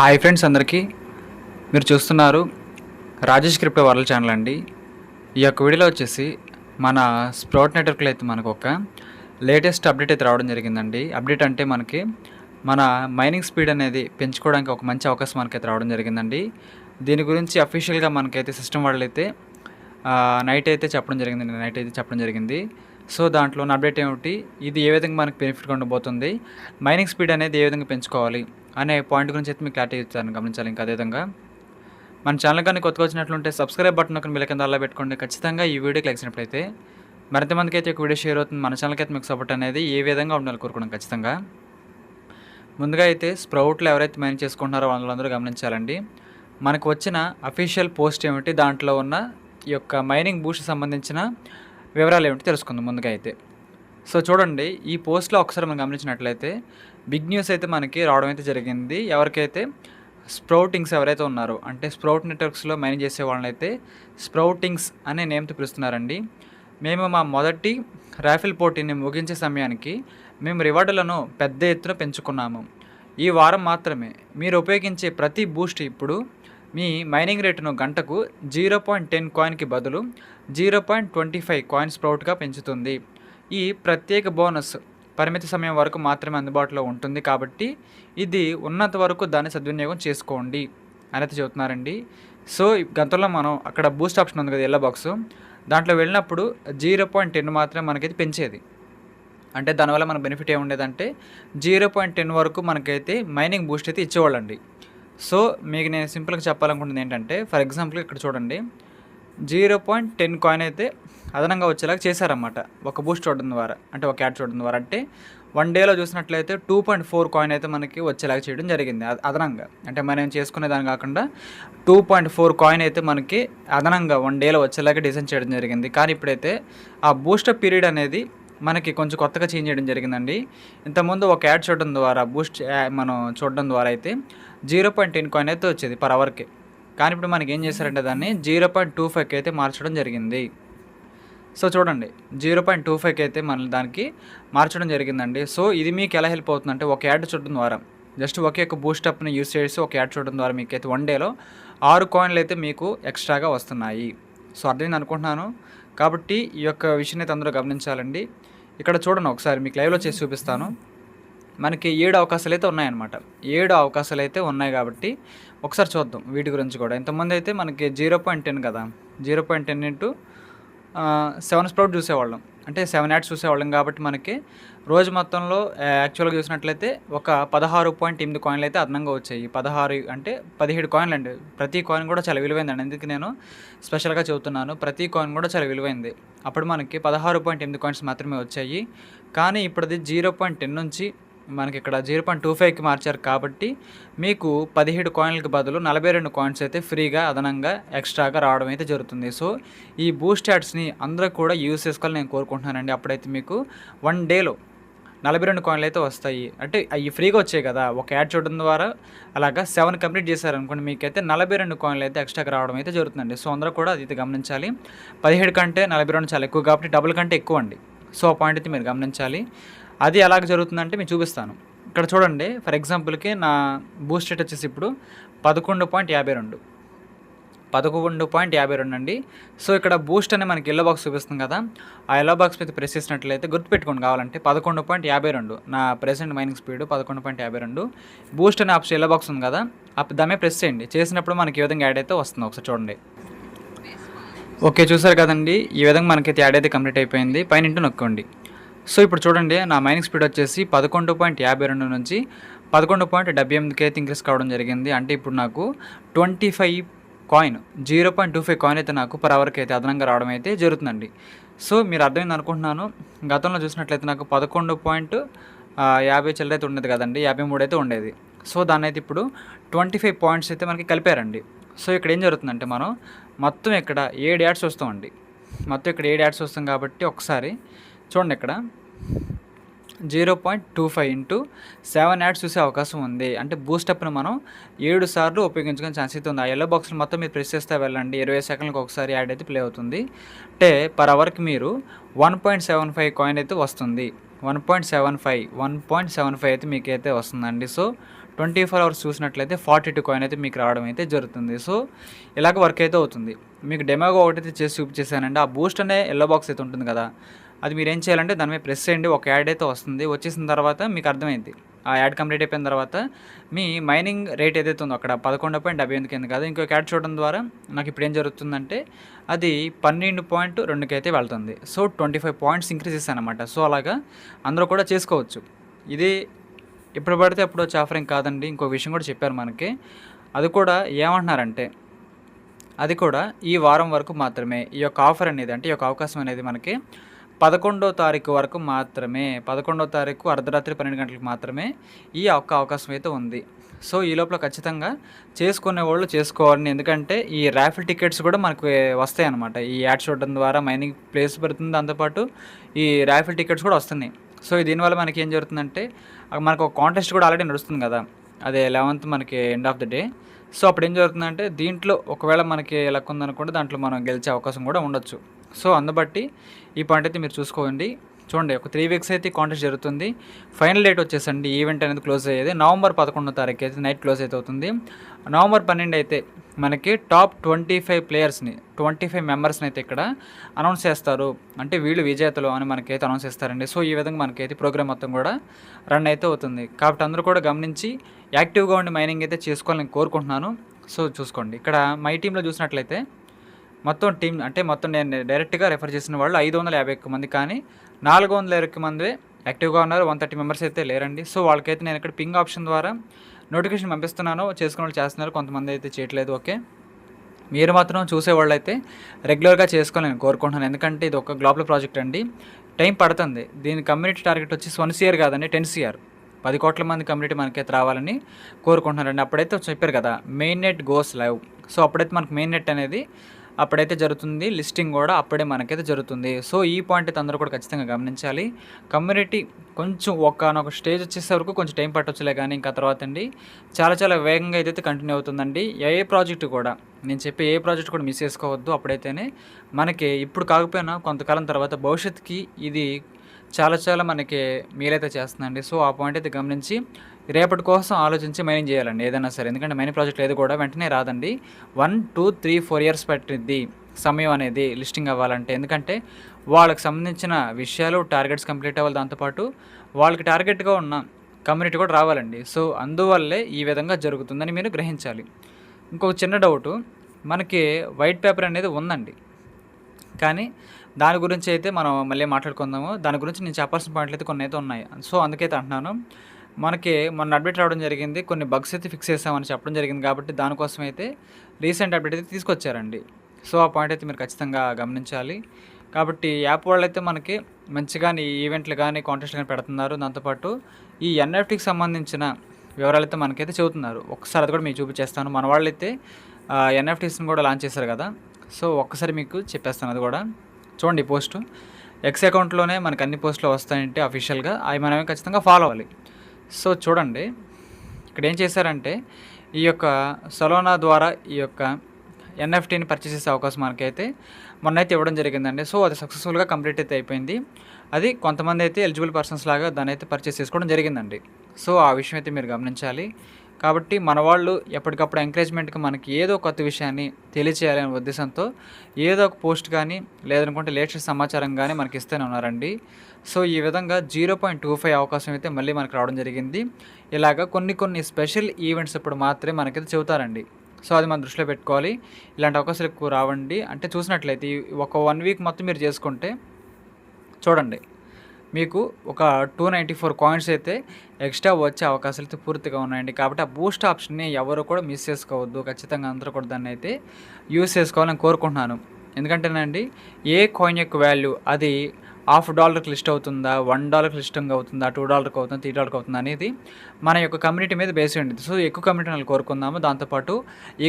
Hi friends, అందరికీ మీరు చూస్తున్నారు రాజేష్ క్రిప్టో వరల్డ్ ఛానల్ అండి. ఈ యొక్క వీడియోలో వచ్చేసి మన స్ప్రౌట్ నెట్వర్క్లో అయితే మనకు ఒక లేటెస్ట్ అప్డేట్ అయితే రావడం జరిగిందండి. అప్డేట్ అంటే మనకి మన మైనింగ్ స్పీడ్ అనేది పెంచుకోవడానికి ఒక మంచి అవకాశం మనకైతే రావడం జరిగిందండి. దీని గురించి అఫీషియల్గా మనకైతే సిస్టమ్ వాళ్ళు అయితే నైట్ అయితే చెప్పడం జరిగింది. సో దాంట్లో ఉన్న అప్డేట్ ఏమిటి, ఇది ఏ విధంగా మనకు బెనిఫిట్గా ఉండబోతుంది, మైనింగ్ స్పీడ్ అనేది ఏ విధంగా పెంచుకోవాలి అనే పాయింట్ గురించి అయితే మీకు క్లారిటీ ఇచ్చాను, గమనించాలి. ఇంకా అదేవిధంగా మన ఛానల్ కానీ కొత్తగా వచ్చినట్లుంటే సబ్స్క్రైబ్ బటన్ ఒక బిల్ కింద అలా పెట్టుకోండి. ఖచ్చితంగా ఈ వీడియోకి లైక్ చేసినట్లయితే మరింత మందికి అయితే ఒక వీడియో షేర్ అవుతుంది. మన ఛానల్కి అయితే మీకు సపోర్ట్ అనేది ఏ విధంగా ఉండాలి కోరుకోవడం ఖచ్చితంగా. ముందుగా అయితే స్ప్రౌట్లో ఎవరైతే మైనింగ్ చేసుకుంటున్నారో వాళ్ళందరూ గమనించాలండి. మనకు వచ్చిన అఫీషియల్ పోస్ట్ ఏమిటి, దాంట్లో ఉన్న ఈ యొక్క మైనింగ్ బూస్ట్ సంబంధించిన వివరాలు ఏమిటి తెలుసుకుందాం ముందుగా అయితే. సో చూడండి, ఈ పోస్ట్లో ఒకసారి మనం గమనించినట్లయితే బిగ్ న్యూస్ అయితే మనకి రావడం అయితే జరిగింది. ఎవరికైతే స్ప్రౌటింగ్స్ ఎవరైతే ఉన్నారో, అంటే స్ప్రౌట్ నెట్వర్క్స్లో మైనింగ్ చేసే వాళ్ళనైతే స్ప్రౌటింగ్స్ అనే నేమ్తో పిలుస్తున్నారండి. మేము మా మొదటి రాఫిల్ పోటీని ముగించే సమయానికి మేము రివార్డులను పెద్ద ఎత్తున పెంచుకున్నాము. ఈ వారం మాత్రమే మీరు ఉపయోగించే ప్రతి బూస్ట్ ఇప్పుడు మీ మైనింగ్ రేటును గంటకు 0.10 కాయిన్కి బదులు 0.25 కాయిన్ స్ప్రౌట్గా పెంచుతుంది. ఈ ప్రత్యేక బోనస్ పరిమిత సమయం వరకు మాత్రమే అందుబాటులో ఉంటుంది, కాబట్టి ఇది ఉన్నంత వరకు దాన్ని సద్వినియోగం చేసుకోండి అని అయితే చెబుతున్నారండి. సో గతంలో మనం అక్కడ బూస్ట్ ఆప్షన్ ఉంది కదా, ఎల్లో బాక్స్, దాంట్లో వెళ్ళినప్పుడు 0.10 మాత్రమే మనకైతే పెంచేది. అంటే దానివల్ల మన బెనిఫిట్ ఏముండేదంటే 0.10 వరకు మనకైతే మైనింగ్ బూస్ట్ అయితే ఇచ్చేవాళ్ళండి. సో మీకు నేను సింపుల్గా చెప్పాలనుకుంటుంది ఏంటంటే, ఫర్ ఎగ్జాంపుల్ ఇక్కడ చూడండి, 0.10 కాయిన్ అయితే అదనంగా వచ్చేలాగా చేశారన్నమాట ఒక బూస్ట్ చూడడం ద్వారా, అంటే ఒక యాడ్ చూడడం ద్వారా. అంటే 1 డేలో చూసినట్లయితే 2.4 కాయిన్ అయితే మనకి వచ్చేలాగా చేయడం జరిగింది అదనంగా. అంటే మనం చేసుకునే దాని కాకుండా 2.4 కాయిన్ అయితే మనకి అదనంగా 1 డేలో వచ్చేలాగా డిజైన్ చేయడం జరిగింది. కానీ ఇప్పుడైతే ఆ బూస్టప్ పీరియడ్ అనేది మనకి కొంచెం కొత్తగా చేంజ్ చేయడం జరిగిందండి. ఇంతకుముందు ఒక యాడ్ చూడడం ద్వారా మనం చూడడం ద్వారా అయితే 0.10 కాయిన్ అయితే వచ్చేది పర్ అవర్కి. కానీ ఇప్పుడు మనకి ఏం చేశారంటే దాన్ని 0.25కి అయితే మార్చడం జరిగింది. సో చూడండి, 0.25కి అయితే మన దానికి మార్చడం జరిగిందండి. సో ఇది మీకు ఎలా హెల్ప్ అవుతుందంటే, ఒక యాడ్ చూడడం ద్వారా, జస్ట్ ఒకే ఒక బూస్టప్ని యూస్ చేసి ఒక యాడ్ చూడడం ద్వారా మీకు అయితే 1 డేలో 6 కాయిన్లు అయితే మీకు ఎక్స్ట్రాగా వస్తున్నాయి. సో అర్థమైంది అనుకుంటున్నాను. కాబట్టి ఈ యొక్క విషయాన్ని అయితే అందరూ గమనించాలండి. ఇక్కడ చూడండి, ఒకసారి మీకు లైవ్లో చేసి చూపిస్తాను. మనకి 7 అవకాశాలు అయితే ఉన్నాయన్నమాట. 7 అవకాశాలు అయితే ఉన్నాయి కాబట్టి ఒకసారి చూద్దాం వీటి గురించి కూడా. ఇంతకుముందు అయితే మనకి 0.10 కదా, 0.10 ఇంటూ 7 స్ప్రౌట్ చూసేవాళ్ళం, అంటే 7 యాడ్స్ చూసేవాళ్ళం. కాబట్టి మనకి రోజు మొత్తంలో యాక్చువల్గా చూసినట్లయితే ఒక 16.8 కాయిన్లు అయితే అదనంగా వచ్చాయి. 16 అంటే 17 కాయిన్లు అండి. ప్రతి కాయిన్ కూడా చాలా విలువైందండి, అందుకే నేను స్పెషల్గా చెబుతున్నాను. ప్రతి కాయిన్ కూడా చాలా విలువైంది. అప్పుడు మనకి 16.8 కాయిన్స్ మాత్రమే వచ్చాయి. కానీ ఇప్పుడు అది 0.10 నుంచి మనకి ఇక్కడ 0.25కి మార్చారు. కాబట్టి మీకు 17 కాయిన్లకు బదులు 42 కాయిన్స్ అయితే ఫ్రీగా అదనంగా ఎక్స్ట్రాగా రావడం అయితే జరుగుతుంది. సో ఈ బూస్ట్ యాడ్స్ని అందరూ కూడా యూజ్ చేసుకోవాలని నేను కోరుకుంటున్నానండి. అప్పుడైతే మీకు 1 డేలో 42 కాయిన్లు అయితే వస్తాయి. అంటే అవి ఫ్రీగా వచ్చాయి కదా, ఒక యాడ్ చూడడం ద్వారా అలాగా 7 కంప్లీట్ చేశారనుకోండి, మీకైతే 42 కాయిన్లు అయితే ఎక్స్ట్రాగా రావడం అయితే జరుగుతుందండి. సో అందరూ కూడా అది అయితే గమనించాలి. 17 కంటే 42 చాలా ఎక్కువ, కాబట్టి డబుల్ కంటే ఎక్కువ అండి. సో ఆ పాయింట్ అయితే మీరు గమనించాలి. అది ఎలాగ జరుగుతుందంటే మీకు చూపిస్తాను. ఇక్కడ చూడండి, ఫర్ ఎగ్జాంపుల్కి నా బూస్ట్ రేట్ వచ్చేసి ఇప్పుడు 11.52 అండి. సో ఇక్కడ బూస్ట్ అనే మనకి ఎల్లో బాక్స్ చూపిస్తుంది కదా, ఆ ఎల్లో బాక్స్ మీద ప్రెస్ చేసినట్లయితే గుర్తుపెట్టుకోండి కావాలంటే 11.52 నా ప్రెసెంట్ మైనింగ్ స్పీడ్ 11.52. బూస్ట్ అనే ఆప్షన్ ఎల్లో బాక్స్ ఉంది కదా, దాన్ని ప్రెస్ చేయండి. చేసినప్పుడు మనకి ఈ విధంగా యాడ్ అయితే వస్తుంది. ఒకసారి చూడండి. ఓకే, చూసారు కదండి, ఈ విధంగా మనకైతే యాడ్ అయితే కంప్లీట్ అయిపోయింది. పైన ఇంటూ నొక్కండి. సో ఇప్పుడు చూడండి, నా మైనింగ్ స్పీడ్ వచ్చేసి 11.52 నుంచి 11.78కి అయితే ఇంక్రీస్ కావడం జరిగింది. అంటే ఇప్పుడు నాకు 25 కాయిన్ 0.25 కాయిన్ అయితే నాకు పర్ అవర్కి అయితే అదనంగా రావడం అయితే జరుగుతుందండి. సో మీరు అర్థమైంది అనుకుంటున్నాను. గతంలో చూసినట్లయితే నాకు 11.50 చిల్లర అయితే ఉండేది కదండి, 53 అయితే ఉండేది. సో దాన్ని అయితే ఇప్పుడు 25 పాయింట్స్ అయితే మనకి కలిపారండి. సో ఇక్కడ ఏం జరుగుతుందంటే, మనం మొత్తం ఇక్కడ 7 యాడ్స్ వస్తామండి. మొత్తం ఇక్కడ 7 యాడ్స్ వస్తాం కాబట్టి ఒకసారి చూడండి, ఇక్కడ 0.25 ఇంటూ 7 యాడ్స్ చూసే అవకాశం ఉంది. అంటే బూస్టప్ను మనం 7 సార్లు ఉపయోగించుకునే ఛాన్స్ అయితే ఉంది. ఆ ఎల్లో బాక్స్ని మొత్తం మీరు ప్రెస్ చేస్తే వెళ్ళండి, 20 సెకండ్లకు ఒకసారి యాడ్ అయితే ప్లే అవుతుంది. అంటే పర్ అవర్కి మీరు 1.75 కాయిన్ అయితే వస్తుంది. 1.75 అయితే మీకైతే వస్తుందండి. సో 24 అవర్స్ చూసినట్లయితే 42 కాయిన్ అయితే మీకు రావడం అయితే జరుగుతుంది. సో ఇలాగ వర్క్ అయితే అవుతుంది. మీకు డెమోగా ఒకటైతే చేసి చూపించేసానండి. ఆ బూస్ట్ అనే యెల్లో బాక్స్ అయితే ఉంటుంది కదా, అది మీరు ఏం చేయాలంటే దాని మీద ప్రెస్ చేయండి. ఒక యాడ్ అయితే వస్తుంది. వచ్చేసిన తర్వాత మీకు అర్థమైంది. ఆ యాడ్ కంప్లీట్ అయిపోయిన తర్వాత మీ మైనింగ్ రేట్ ఏదైతే ఉందో అక్కడ 11.78 కింద కాదు, ఇంకొక యాడ్ చూడడం ద్వారా నాకు ఇప్పుడు ఏం జరుగుతుందంటే అది 12.2కి అయితే వెళ్తుంది. సో 25 పాయింట్స్ ఇంక్రీజ్ చేశానమాట. సో అలాగా అందరూ కూడా చేసుకోవచ్చు. ఇది ఎప్పుడు పడితే అప్పుడు వచ్చే ఆఫర్ ఏం కాదండి. ఇంకో విషయం కూడా చెప్పారు మనకి. అది కూడా ఏమంటున్నారంటే అది కూడా ఈ వారం వరకు మాత్రమే ఈ యొక్క ఆఫర్ అనేది, అంటే ఈ యొక్క అవకాశం అనేది మనకి 11వ తారీఖు వరకు మాత్రమే. 11వ తారీఖు అర్ధరాత్రి 12 గంటలకు మాత్రమే ఈ యొక్క అవకాశం అయితే ఉంది. సో ఈ లోపల ఖచ్చితంగా చేసుకునే వాళ్ళు చేసుకోవాలని, ఎందుకంటే ఈ ర్యాఫిల్ టికెట్స్ కూడా మనకు వస్తాయన్నమాట. ఈ యాడ్ చూడడం ద్వారా మైనింగ్ ప్లేస్ పెడుతుంది, దాంతోపాటు ఈ ర్యాఫిల్ టికెట్స్ కూడా వస్తున్నాయి. సో దీనివల్ల మనకి ఏం జరుగుతుందంటే మనకు ఒక కాంటెస్ట్ కూడా ఆల్రెడీ నడుస్తుంది కదా, అదే 11th మనకి end of the day. So అప్పుడు ఏం జరుగుతుందంటే దీంట్లో ఒకవేళ మనకి లక్ ఉందనుకోండి, దాంట్లో మనం గెలిచే అవకాశం కూడా ఉండొచ్చు. సో అందుబట్టి ఈ పాయింట్ అయితే మీరు చూసుకోండి. చూడండి, ఒక 3 వీక్స్ అయితే కాంటెస్ట్ జరుగుతుంది. ఫైనల్ డేట్ వచ్చేసండి ఈవెంట్ అనేది క్లోజ్ అయ్యేది నవంబర్ 11వ తారీఖు అయితే నైట్ క్లోజ్ అయితే అవుతుంది. నవంబర్ 12 అయితే మనకి టాప్ 25 ప్లేయర్స్ని 25 మెంబర్స్ని అయితే ఇక్కడ అనౌన్స్ చేస్తారు. అంటే వీళ్ళు విజేతలు అని మనకైతే అనౌన్స్ చేస్తారండి. సో ఈ విధంగా మనకైతే ప్రోగ్రామ్ మొత్తం కూడా రన్ అయితే అవుతుంది. కాబట్టి అందరూ కూడా గమనించి యాక్టివ్గా ఉండి మైనింగ్ అయితే చేసుకోవాలని కోరుకుంటున్నాను. సో చూసుకోండి, ఇక్కడ మై టీంలో చూసినట్లయితే మొత్తం టీం అంటే మొత్తం నేను డైరెక్ట్గా రెఫర్ చేసిన వాళ్ళు 551 మంది, కానీ 421 మంది యాక్టివ్గా ఉన్నారు. 130 మెంబర్స్ అయితే లేరండి. సో వాళ్ళకైతే నేను ఇక్కడ పింగ్ ఆప్షన్ ద్వారా నోటిఫికేషన్ పంపిస్తున్నాను. చేసుకునే వాళ్ళు చేస్తున్నారు, కొంతమంది అయితే చేయట్లేదు. ఓకే, మీరు మాత్రం చూసేవాళ్ళు అయితే రెగ్యులర్గా చేసుకోవాలని నేను కోరుకుంటున్నాను. ఎందుకంటే ఇది ఒక గ్లోబల్ ప్రాజెక్ట్ అండి, టైం పడుతుంది. దీని కమ్యూనిటీ టార్గెట్ వచ్చి 1 CR కాదండి, 10 CR 10 కోట్ల మంది కమ్యూనిటీ మనకైతే రావాలని కోరుకుంటున్నారండి. అప్పుడైతే చెప్పారు కదా main net goes live. So అప్పుడైతే మనకు మెయిన్ నెట్ అనేది అప్పుడైతే జరుగుతుంది, లిస్టింగ్ కూడా అప్పుడే మనకైతే జరుగుతుంది. సో ఈ పాయింట్ అయితే అందరూ కూడా ఖచ్చితంగా గమనించాలి. కమ్యూనిటీ కొంచెం ఒకనొక స్టేజ్ వచ్చేసే వరకు కొంచెం టైం పట్టొచ్చులే, కానీ ఇంకా తర్వాత అండి చాలా వేగంగా అయితే కంటిన్యూ అవుతుందండి. ఏ ప్రాజెక్టు కూడా, నేను చెప్పే ఏ ప్రాజెక్ట్ కూడా మిస్ చేసుకోవద్దు. అప్పుడైతేనే మనకి ఇప్పుడు కాకపోయినా కొంతకాలం తర్వాత భవిష్యత్తుకి ఇది చాలా మనకి మేలైతే చేస్తుందండి. సో ఆ పాయింట్ అయితే గమనించి రేపటి కోసం ఆలోచించి మైనింగ్ చేయాలండి ఏదైనా సరే. ఎందుకంటే మైనింగ్ ప్రాజెక్ట్ ఏది కూడా వెంటనే రాదండి. 1, 2, 3, 4 ఇయర్స్ పట్టిద్ది సమయం అనేది లిస్టింగ్ అవ్వాలంటే. ఎందుకంటే వాళ్ళకి సంబంధించిన విషయాలు టార్గెట్స్ కంప్లీట్ అవ్వాలి, దాంతోపాటు వాళ్ళకి టార్గెట్గా ఉన్న కమ్యూనిటీ కూడా రావాలండి. సో అందువల్లే ఈ విధంగా జరుగుతుందని మీరు గ్రహించాలి. ఇంకొక చిన్న డౌటు, మనకి వైట్ పేపర్ అనేది ఉందండి, కానీ దాని గురించి అయితే మనం మళ్ళీ మాట్లాడుకుందాము. దాని గురించి నేను చెప్పాల్సిన పాయింట్లు అయితే కొన్ని అయితే ఉన్నాయి. సో అందుకైతే అంటున్నాను, మనకి మొన్న అప్డేట్ రావడం జరిగింది, కొన్ని బగ్స్ అయితే ఫిక్స్ చేసామని చెప్పడం జరిగింది. కాబట్టి దానికోసం అయితే రీసెంట్ అప్డేట్ అయితే తీసుకొచ్చారండి. సో ఆ పాయింట్ అయితే మీరు ఖచ్చితంగా గమనించాలి. కాబట్టి యాప్ వాళ్ళు అయితే మనకి మంచిగా ఈవెంట్లు కానీ కాంటెస్ట్లు కానీ పెడుతున్నారు. దాంతోపాటు ఈ NFTకి సంబంధించిన వివరాలు అయితే మనకైతే చెబుతున్నారు. ఒకసారి అది కూడా మీకు చూపించేస్తాను. మన వాళ్ళు అయితే NFTస్ని కూడా లాంచ్ చేశారు కదా, సో ఒక్కసారి మీకు చెప్పేస్తాను. అది కూడా చూడండి, పోస్టు ఎక్స్ అకౌంట్లోనే మనకు అన్ని పోస్టులు వస్తాయంటే అఫీషియల్గా అవి మనమే ఖచ్చితంగా ఫాలో అవ్వాలి. సో చూడండి, ఇక్కడ ఏం చేశారంటే ఈ యొక్క సలోనా ద్వారా ఈ యొక్క NFTని పర్చేస్ చేసే అవకాశం మనకైతే మొన్నైతే ఇవ్వడం జరిగిందండి. సో అది సక్సెస్ఫుల్గా కంప్లీట్ అయితే అయిపోయింది. అది కొంతమంది అయితే ఎలిజిబుల్ పర్సన్స్ లాగా దాన్ని అయితే పర్చేస్ చేసుకోవడం జరిగిందండి. సో ఆ విషయం అయితే మీరు గమనించాలి. కాబట్టి మన వాళ్ళు ఎప్పటికప్పుడు ఎంకరేజ్మెంట్కి మనకి ఏదో కొత్త విషయాన్ని తెలియచేయాలనే ఉద్దేశంతో ఏదో ఒక పోస్ట్ కానీ లేదనుకుంటే లేటెస్ట్ సమాచారం కానీ మనకి ఇస్తూనే ఉన్నారండి. సో ఈ విధంగా 0.25 అవకాశం అయితే మళ్ళీ మనకు రావడం జరిగింది. ఇలాగ కొన్ని స్పెషల్ ఈవెంట్స్ ఇప్పుడు మాత్రమే మనకైతే చెబుతారండి. సో అది మనం దృష్టిలో పెట్టుకోవాలి. ఇలాంటి అవకాశాలు ఎక్కువ రావండి. అంటే చూసినట్లయితే ఒక 1 వీక్ మొత్తం మీరు చేసుకుంటే చూడండి, మీకు ఒక 294 కాయిన్స్ అయితే ఎక్స్ట్రా వచ్చే అవకాశాలు అయితే పూర్తిగా ఉన్నాయండి. కాబట్టి ఆ బూస్ట్ ఆప్షన్ని ఎవరు కూడా మిస్ చేసుకోవద్దు. ఖచ్చితంగా అందరూ కూడా దాన్ని అయితే యూస్ చేసుకోవాలని కోరుకుంటున్నాను. ఎందుకంటేనండి ఏ కాయిన్ యొక్క వాల్యూ అది $1/2 లిస్ట్ అవుతుందా, $1 లిస్టింగ్ అవుతుందా, $2 అవుతుందా, $3 అవుతుందా అనేది మన యొక్క కమ్యూనిటీ మీద బేస్ ఉంటుంది. సో ఎక్కువ కమ్యూనిటీ వాళ్ళు కోరుకుందాము. దాంతోపాటు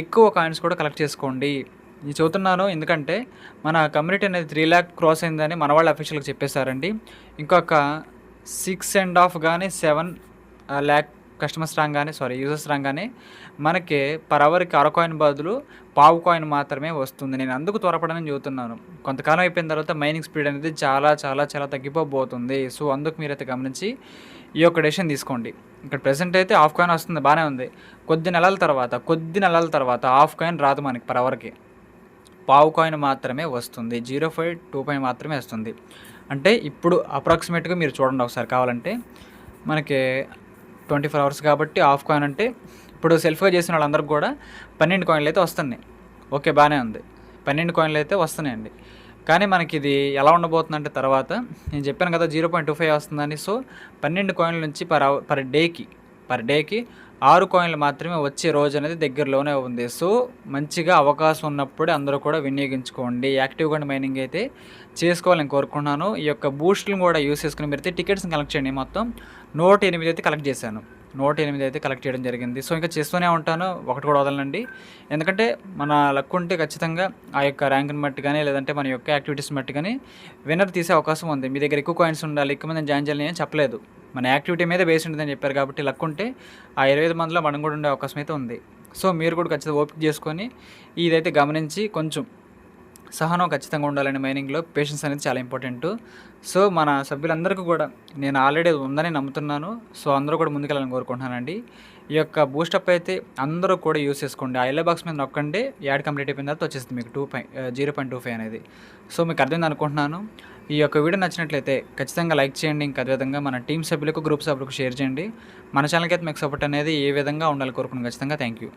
ఎక్కువ కాయిన్స్ కూడా కలెక్ట్ చేసుకోండి. ఇది చెబుతున్నాను ఎందుకంటే మన కమ్యూనిటీ అనేది 3 lakh క్రాస్ అయిందని మన వాళ్ళు అఫీషియల్గా చెప్పేశారండి. ఇంకొక 6.5 కానీ 7 lakh యూజర్స్ రాంగానే మనకి పర్ అవర్‌కి అర కాయిన్ బదులు పావు కాయిన్ మాత్రమే వస్తుంది. నేను అందుకు త్వరపడనని చెబుతున్నాను. కొంతకాలం అయిపోయిన తర్వాత మైనింగ్ స్పీడ్ అనేది చాలా చాలా చాలా తగ్గిపోబోతుంది. సో, అందుకు మీరైతే గమనించి ఈ యొక్క డెసిషన్ తీసుకోండి. ఇక్కడ ప్రెజెంట్ అయితే హాఫ్ కాయిన్ వస్తుంది బానే ఉంది. కొద్ది నెలల తర్వాత హాఫ్ కాయిన్ రాదు మనకి పర్ అవర్‌కి. పావు కాయిన్ మాత్రమే వస్తుంది. 0.25 మాత్రమే వస్తుంది. అంటే ఇప్పుడు అప్రాక్సిమేట్‌గా మీరు చూడండి ఒకసారి కావాలంటే. మనకి 24 అవర్స్ కాబట్టి హాఫ్ కాయిన్ అంటే ఇప్పుడు సెల్ఫ్‌గా చేసిన వాళ్ళందరికి కూడా 12 కాయిన్‌లయితే వస్తున్నాయి. ఓకే. బానే ఉంది. 12 కాయిన్‌లయితే వస్తున్నాయండి. కానీ మనకిది ఎలా ఉండబోతుందంటే తర్వాత నేను చెప్పాను కదా 0.25 వస్తుందని. సో, 12 కాయిన్ల నుంచి పర్ డేకి 6 కాయిన్లు మాత్రమే వచ్చే రోజనేది దగ్గరలోనే ఉంది. సో, మంచిగా అవకాశం ఉన్నప్పుడే అందరూ కూడా వినియోగించుకోండి. యాక్టివ్‌గా మైనింగ్ అయితే చేసుకోవాలని కోరుకుంటున్నాను. ఈ యొక్క బూస్ట్‌లను కూడా యూజ్ చేసుకొని మీరైతే టికెట్స్‌ని కలెక్ట్ చేయండి. మొత్తం 108 అయితే కలెక్ట్ చేశాను. 108 అయితే కలెక్ట్ చేయడం జరిగింది. సో, ఇంకా చేస్తూనే ఉంటాను. ఒకటి కూడా వదలనండి. ఎందుకంటే మన లక్ ఉంటే ఖచ్చితంగా ఆ యొక్క ర్యాంక్‌ని బట్టి గానీ, లేదంటే మన యొక్క యాక్టివిటీస్‌ని బట్టి గానీ విన్నర్ తీసే అవకాశం ఉంది. మీ దగ్గర ఎక్కువ కాయిన్స్ ఉండాలి, ఎక్కువ మందిని జాయిన్ చేయాలని ఏం చెప్పలేదు. మన యాక్టివిటీ మీద బేస్ ఉంటుందని చెప్పారు కాబట్టి లక్ ఉంటే ఆ 25 మందిలో మనం కూడా ఉండే అవకాశం అయితే ఉంది. సో, మీరు కూడా ఖచ్చితంగా ఓపిక చేసుకొని ఇదైతే గమనించి కొంచెం సహనం ఖచ్చితంగా ఉండాలండి మైనింగ్‌లో. పేషెన్స్ అనేది చాలా ఇంపార్టెంటు. సో, మన సభ్యులందరికీ కూడా నేను ఆల్రెడీ ఉందని నమ్ముతున్నాను. సో, అందరూ కూడా ముందుకెళ్ళాలని కోరుకుంటున్నానండి. ఈ యొక్క బూస్టప్ అయితే అందరూ కూడా యూజ్ చేసుకోండి. ఆ యెల్లో బాక్స్ మీద నొక్కండి. యాడ్ కంప్లీట్ అయిపోయిన తర్వాత వచ్చేస్తుంది మీకు 0.25 అనేది. సో, మీకు అర్థమైంది అనుకుంటున్నాను. ఈ యొక్క వీడియో నచ్చినట్లయితే ఖచ్చితంగా లైక్ చేయండి. ఇంకా అదేవిధంగా మన టీమ్ సభ్యులకు, గ్రూప్ సభ్యులకు షేర్ చేయండి. మన ఛానల్‌కి అయితే మీకు సపోర్ట్ అనేది ఏ విధంగా ఉండాలి కోరుకున్నాను ఖచ్చితంగా. Thank you.